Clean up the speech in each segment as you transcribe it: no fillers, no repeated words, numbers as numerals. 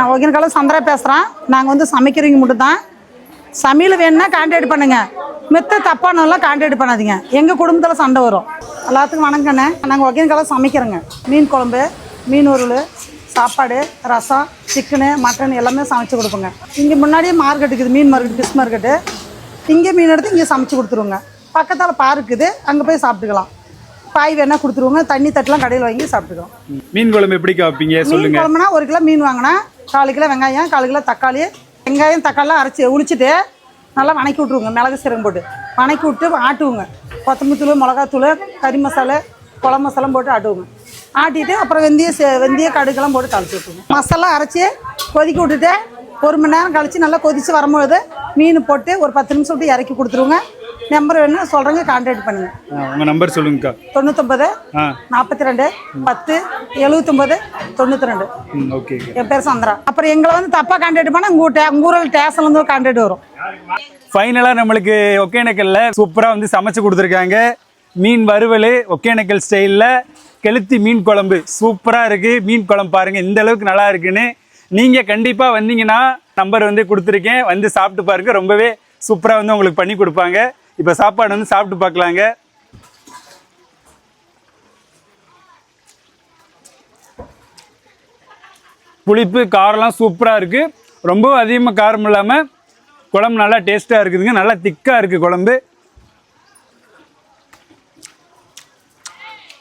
நான் ஒகேனக்கல் சந்திரா பேசுகிறேன். நாங்கள் வந்து சமைக்கிறவங்க மட்டும் தான். சமையல் வேணும்னா கான்டாக்ட் பண்ணுங்கள். மித்த தப்பானெல்லாம் கான்டாக்ட் பண்ணாதீங்க. எங்கள் குடும்பத்தில் சண்டை வரும். எல்லாத்துக்கும் வணக்கண்ணே. நாங்கள் ஒகேனக்கல் சமைக்கிறோங்க. மீன் குழம்பு, மீன் உருள், சாப்பாடு, ரசம், சிக்கனு, மட்டன் எல்லாமே சமைச்சு கொடுப்போங்க. இங்கே முன்னாடியே மார்க்கெட் இருக்குது, மீன் மார்க்கெட், ஃபிஷ் மார்க்கெட்டு. இங்கே மீன் எடுத்து இங்கே சமைச்சு கொடுத்துருவோங்க. பக்கத்தால் பார்க்குது, அங்கே போய் சாப்பிட்டுக்கலாம். பாய் வேணா கொடுத்துருவோங்க. தண்ணி தட்டெலாம் கடையில் வாங்கி சாப்பிட்டுக்கலாம். மீன் குழம்பு எப்படி வைப்பீங்க சொல்லுங்க. மீன் குழம்புனா 1 கிலோ மீன் வாங்கினா 4 கிலோ வெங்காயம், 4 கிலோ தக்காளி, வெங்காயம் தக்காளிலாம் அரைச்சி உளிச்சிட்டு நல்லா வணக்கி விட்ருவோங்க. மிளகு சீரகம் போட்டு வணக்கி விட்டு ஆட்டுவோங்க. கொத்தமல்லி தூள், மிளகாத்தூள், கறி மசாலா, குழம்பு மசாலாம் போட்டு ஆட்டுவோங்க. ஆட்டிட்டு அப்புறம் வெந்தய கடுக்கெல்லாம் போட்டு தாளிச்சு விட்டுருவோங்க. மசாலா அரைச்சி கொதிக்க விட்டுட்டு 1 மணி நேரம் கழித்து நல்லா கொதித்து வரும்போது மீன் போட்டு ஒரு 10 நிமிஷம் விட்டு இறக்கி கொடுத்துருவோங்க. நம்பர் வேணும்னா சொல்கிறேங்க, கான்டாக்ட் பண்ணுங்க. உங்கள் நம்பர் சொல்லுங்கக்கா. 99 42 10 79 92. ஓகே. என் பேர் சந்திரா. அப்புறம் எங்களை வந்து தப்பாக கான்டாக்ட் பண்ணால் உங்கள் ஊரில் ஸ்டேஷன்லேருந்து கான்டாக்ட் வரும். ஃபைனலாக நம்மளுக்கு ஒகேனக்கல்ல சூப்பராக வந்து சமைச்சு கொடுத்துருக்காங்க. மீன் வறுவல் ஒகேனக்கல் ஸ்டைலில், கெளுத்தி மீன் குழம்பு சூப்பராக இருக்குது. மீன் குழம்பு பாருங்கள் இந்த அளவுக்கு நல்லா இருக்குன்னு. நீங்கள் கண்டிப்பாக வந்தீங்கன்னா நம்பர் வந்து கொடுத்துருக்கேன், வந்து சாப்பிட்டு பாருங்கள். ரொம்பவே சூப்பராக வந்து உங்களுக்கு பண்ணி கொடுப்பாங்க. இப்போ சாப்பாடு வந்து சாப்பிட்டு பார்க்கலாங்க. புளிப்பு காரம்லாம் சூப்பராக இருக்குது. ரொம்பவும் அதிகமாக காரம் இல்லாமல் குழம்பு நல்லா டேஸ்ட்டாக இருக்குதுங்க. நல்லா திக்காக இருக்குது குழம்பு.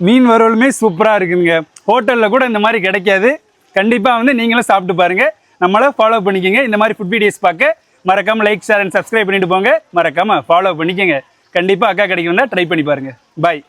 மீன் வறுவலுமே சூப்பராக இருக்குதுங்க. ஹோட்டலில் கூட இந்த மாதிரி கிடைக்காது. கண்டிப்பாக வந்து நீங்களும் சாப்பிட்டு பாருங்கள். நம்மளை ஃபாலோ பண்ணிக்கோங்க. இந்த மாதிரி ஃபுட் வீடியோஸ் பார்க்க மறக்காமல் லைக், ஷேர் அண்ட் சப்ஸ்கிரைப் பண்ணிட்டு போங்க. மறக்காமல் ஃபாலோ பண்ணிக்கோங்க. கண்டிப்பாக அக்கா கடைக்கு வந்தால் ட்ரை பண்ணி பாருங்கள். பாய்.